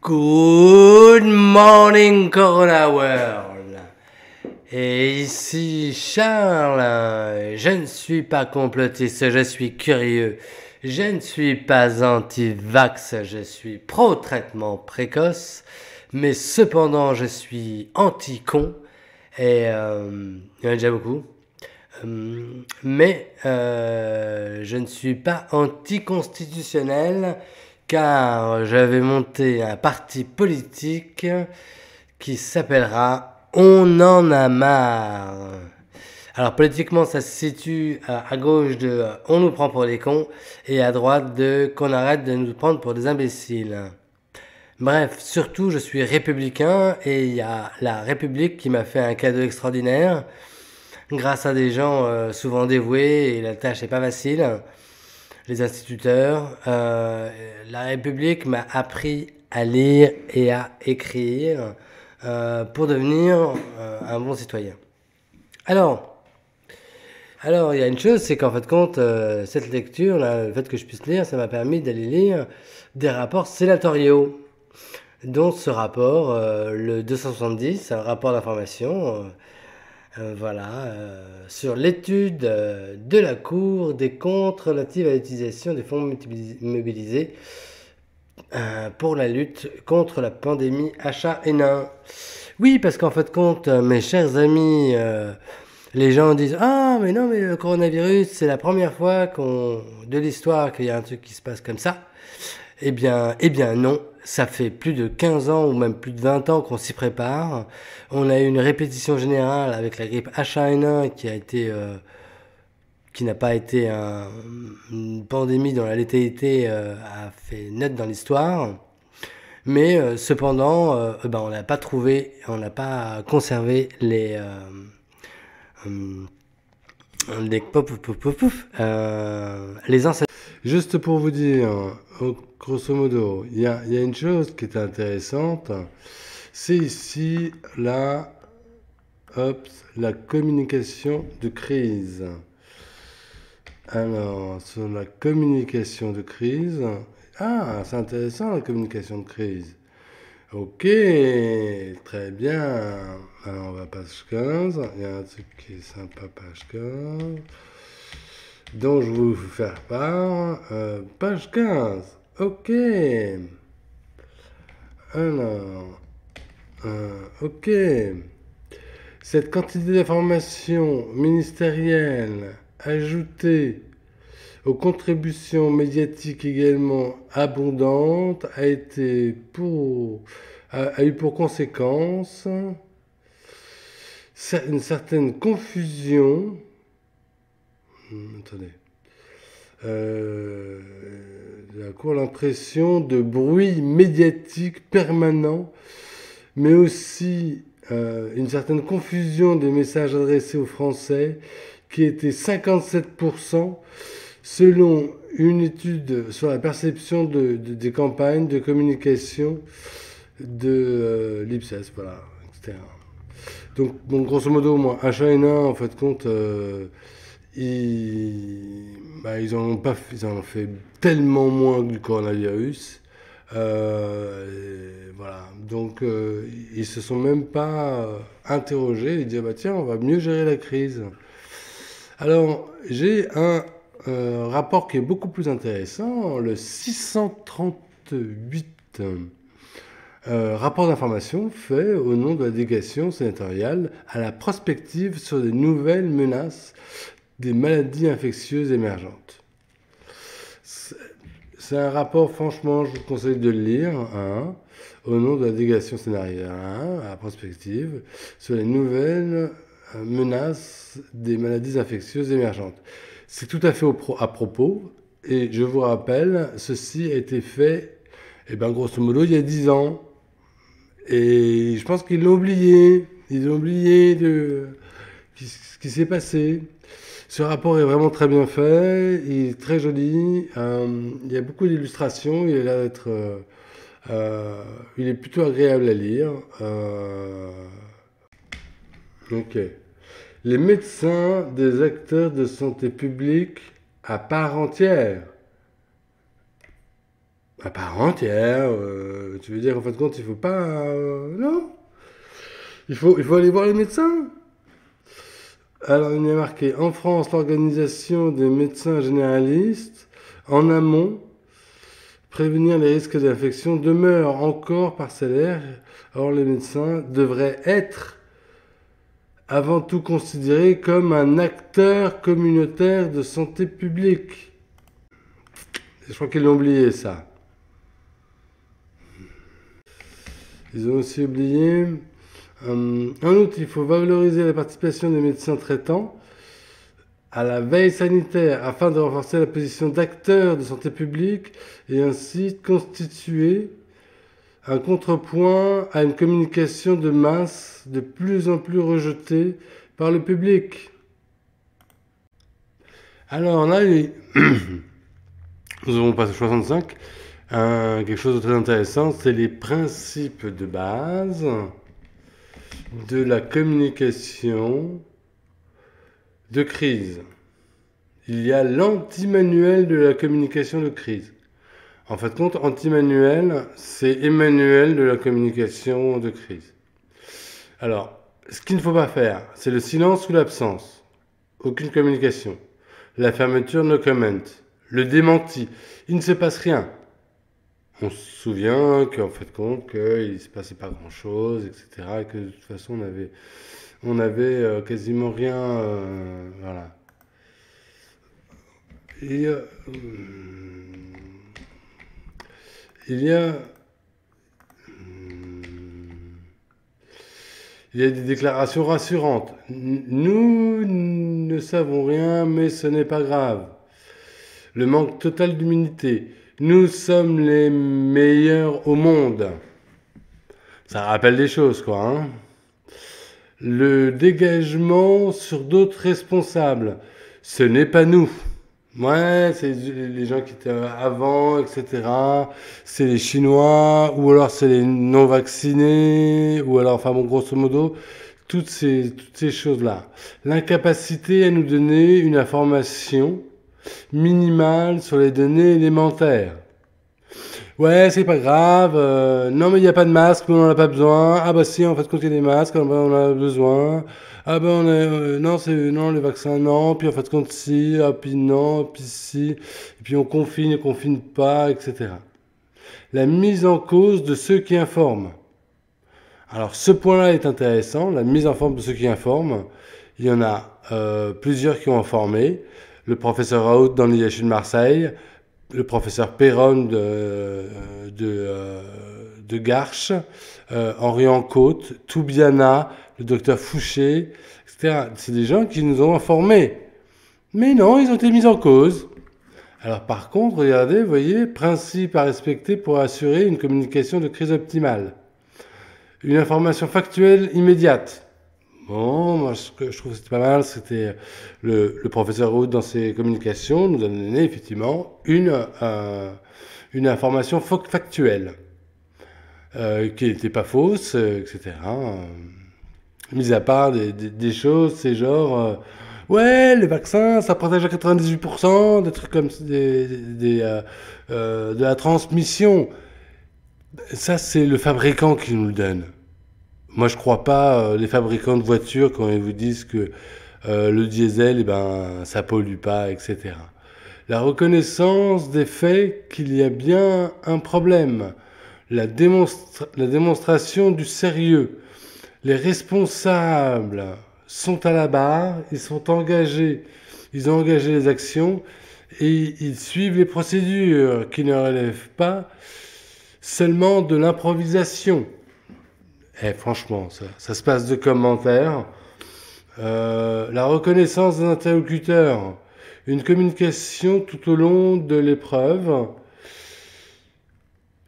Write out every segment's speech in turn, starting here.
Good morning Corona World. Et ici Charles, je ne suis pas complotiste, je suis curieux. Je ne suis pas anti-vax, je suis pro-traitement précoce. Mais cependant, je suis anti-con. Et il y en a déjà beaucoup. Mais je ne suis pas anticonstitutionnel car je vais monter un parti politique qui s'appellera On en a marre. Alors politiquement ça se situe à gauche de On nous prend pour des cons et à droite de Qu'on arrête de nous prendre pour des imbéciles. Bref, surtout je suis républicain et il y a la République qui m'a fait un cadeau extraordinaire grâce à des gens souvent dévoués et la tâche n'est pas facile. Les instituteurs, la République m'a appris à lire et à écrire pour devenir un bon citoyen. Alors, il y a une chose, c'est qu'en fait de compte, cette lecture, là, le fait que je puisse lire, ça m'a permis d'aller lire des rapports sénatoriaux, dont ce rapport, le 270, un rapport d'information, sur l'étude de la Cour des comptes relative à l'utilisation des fonds mobilisés pour la lutte contre la pandémie H1N1. Oui, parce qu'en fait de compte, mes chers amis, les gens disent « Ah, mais non, mais le coronavirus, c'est la première fois de l'histoire qu'il y a un truc qui se passe comme ça. » Eh bien non, ça fait plus de 15 ans ou même plus de 20 ans qu'on s'y prépare. On a eu une répétition générale avec la grippe H1N1 qui n'a pas été une pandémie dont la létalité a fait naître dans l'histoire. Mais cependant, on n'a pas trouvé, on n'a pas conservé les ancêtres. Juste pour vous dire, grosso modo, il y a une chose qui est intéressante, c'est ici la communication de crise. Alors, sur la communication de crise, c'est intéressant la communication de crise. Ok, très bien. Alors, on va à page 15, il y a un truc qui est sympa, page 15. Donc je vais vous faire part. Page 15. Ok. Alors. Ok. Cette quantité d'informations ministérielles ajoutée aux contributions médiatiques également abondantes a eu pour conséquence une certaine confusion. Attendez. La Cour a l'impression de bruit médiatique permanent, mais aussi une certaine confusion des messages adressés aux Français, qui était 57% selon une étude sur la perception des campagnes de communication de l'IPSES, voilà, etc. Donc, grosso modo, moi, H1N1, en fait, compte, ils en ont fait tellement moins que du coronavirus. Voilà. Donc, ils se sont même pas interrogés. Ils disaient, tiens, on va mieux gérer la crise. Alors, j'ai un rapport qui est beaucoup plus intéressant, le 638. Rapport d'information fait au nom de la délégation sénatoriale à la prospective sur les nouvelles menaces des maladies infectieuses émergentes. C'est un rapport, franchement, je vous conseille de le lire, au nom de la délégation sénatoriale à la prospective sur les nouvelles menaces des maladies infectieuses émergentes. C'est tout à fait à propos, et je vous rappelle, ceci a été fait, grosso modo, il y a 10 ans. Et je pense qu'ils l'ont oublié. Ils ont oublié ce qui s'est passé. Ce rapport est vraiment très bien fait. Il est très joli. Il y a beaucoup d'illustrations. Il est plutôt agréable à lire. Ok. Les médecins des acteurs de santé publique à part entière. À part entière, tu veux dire qu'en fin de compte, il faut pas... non, il faut aller voir les médecins. Alors, il y a marqué, en France, l'organisation des médecins généralistes, en amont, prévenir les risques d'infection demeure encore parcellaire. Or, les médecins devraient être avant tout considérés comme un acteur communautaire de santé publique. Je crois qu'ils l'ont oublié, ça. Ils ont aussi oublié... en outre, il faut valoriser la participation des médecins traitants à la veille sanitaire afin de renforcer la position d'acteurs de santé publique et ainsi constituer un contrepoint à une communication de masse de plus en plus rejetée par le public. Alors là, nous avons passé 65. Quelque chose de très intéressant, c'est les principes de base de la communication de crise. Il y a l'anti-manuel de la communication de crise. En fait, compte, anti-manuel, c'est Emmanuel de la communication de crise. Alors, ce qu'il ne faut pas faire, c'est le silence ou l'absence. Aucune communication. La fermeture, no comment. Le démenti. Il ne se passe rien. On se souvient qu'en fait compte qu'il ne se passait pas grand-chose, etc. Et que de toute façon, on avait quasiment rien. Voilà. Et, il y a des déclarations rassurantes. Nous ne savons rien, mais ce n'est pas grave. Le manque total d'humilité. Nous sommes les meilleurs au monde. Ça rappelle des choses, quoi. Hein. Le dégagement sur d'autres responsables. Ce n'est pas nous. Ouais, c'est les gens qui étaient avant, etc. C'est les Chinois, ou alors c'est les non-vaccinés, ou alors, enfin bon, grosso modo, toutes ces choses-là. L'incapacité à nous donner une information minimale sur les données élémentaires. Ouais, c'est pas grave. Non, mais il n'y a pas de masque, on n'en a pas besoin. Ah bah si, en fait, quand il y a des masques, on en a besoin. Ah ben non, non, les vaccins, non. Puis en fait, compte si, ah, puis non, puis si. Et puis on confine pas, etc. La mise en cause de ceux qui informent. Alors ce point-là est intéressant, la mise en forme de ceux qui informent. Il y en a plusieurs qui ont informé. Le professeur Raoult dans l'IHU de Marseille, le professeur Perron de Garches, Henri Encôte, Toubiana, le docteur Fouché, etc. C'est des gens qui nous ont informés. Mais non, ils ont été mis en cause. Alors par contre, regardez, vous voyez, principe à respecter pour assurer une communication de crise optimale. Une information factuelle immédiate. Bon, moi ce que je trouve que c'était pas mal, c'était le professeur Raoult dans ses communications nous a donné effectivement une information factuelle qui n'était pas fausse, etc. Mis à part des choses, c'est genre ouais, les vaccins, ça protège à 98%, des trucs comme de la transmission. Ça, c'est le fabricant qui nous le donne. Moi, je crois pas les fabricants de voitures quand ils vous disent que le diesel, eh ben, ça pollue pas, etc. La reconnaissance des faits qu'il y a bien un problème. La démonstration du sérieux. Les responsables sont à la barre, ils sont engagés, ils ont engagé les actions et ils suivent les procédures qui ne relèvent pas seulement de l'improvisation. Eh, franchement, ça se passe de commentaires. La reconnaissance des interlocuteurs, une communication tout au long de l'épreuve,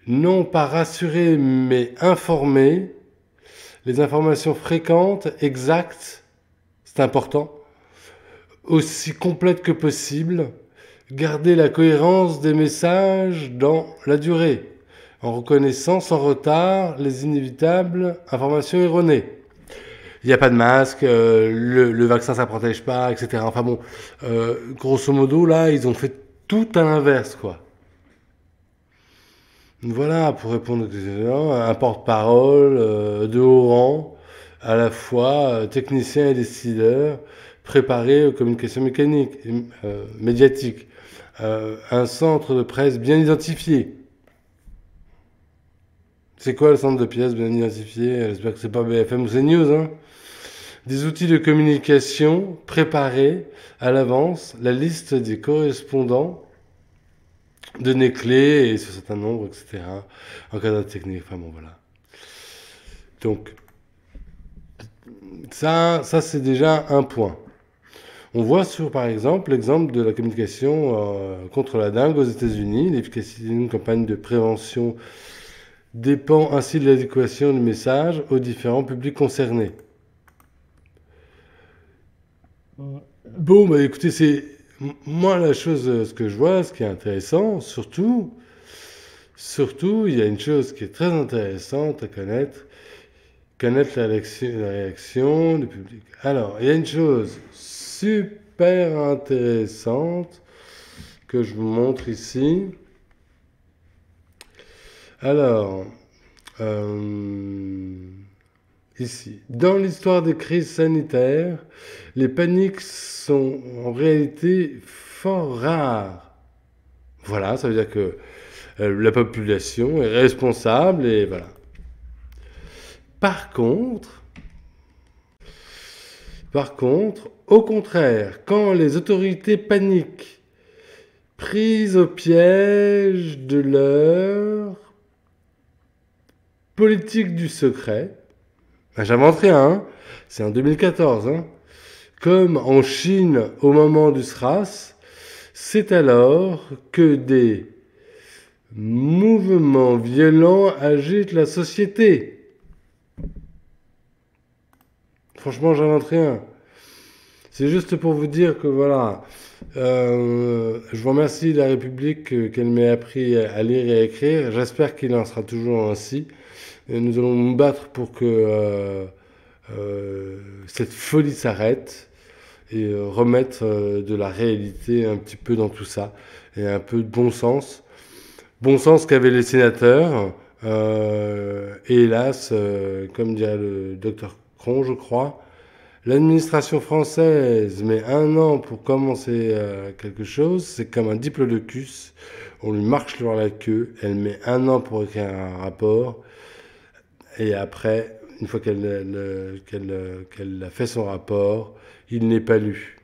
non pas rassurée mais informée, les informations fréquentes, exactes, c'est important, aussi complètes que possible, garder la cohérence des messages dans la durée, en reconnaissant sans retard les inévitables informations erronées. Il n'y a pas de masque, le vaccin ça protège pas, etc. Enfin bon, grosso modo là, ils ont fait tout à l'inverse, quoi. Voilà, pour répondre aux questions, un porte-parole de haut rang, à la fois technicien et décideur, préparé aux communications mécaniques, médiatiques. Un centre de presse bien identifié. C'est quoi le centre de presse bien identifié? J'espère que c'est pas BFM ou CNews, hein. Des outils de communication préparés à l'avance, la liste des correspondants, données clés et sur certains nombres, etc. En cas de technique, enfin bon, voilà. Donc, ça c'est déjà un point. On voit sur, par exemple, l'exemple de la communication contre la dengue aux États-Unis. L'efficacité d'une campagne de prévention dépend ainsi de l'adéquation du message aux différents publics concernés. Bon, bah écoutez, c'est moi la chose, ce que je vois, ce qui est intéressant, surtout, il y a une chose qui est très intéressante à connaître la réaction du public. Alors, il y a une chose super intéressante que je vous montre ici. Alors, ici, dans l'histoire des crises sanitaires, les paniques sont en réalité fort rares. Voilà, ça veut dire que la population est responsable et voilà. Par contre, au contraire, quand les autorités paniquent, prises au piège de leur politique du secret, j'invente rien, hein, c'est en 2014, hein, comme en Chine au moment du SRAS, c'est alors que des mouvements violents agitent la société. Franchement, j'invente rien. C'est juste pour vous dire que voilà, je vous remercie de la République qu'elle m'ait appris à lire et à écrire. J'espère qu'il en sera toujours ainsi. Et nous allons nous battre pour que cette folie s'arrête et remettre de la réalité un petit peu dans tout ça et un peu de bon sens. Bon sens qu'avaient les sénateurs. Et hélas, comme dirait le docteur Cron, je crois, l'administration française met 1 an pour commencer quelque chose. C'est comme un diplodocus. On lui marche sur la queue. Elle met 1 an pour écrire un rapport. Et après, une fois qu'elle a fait son rapport, il n'est pas lu.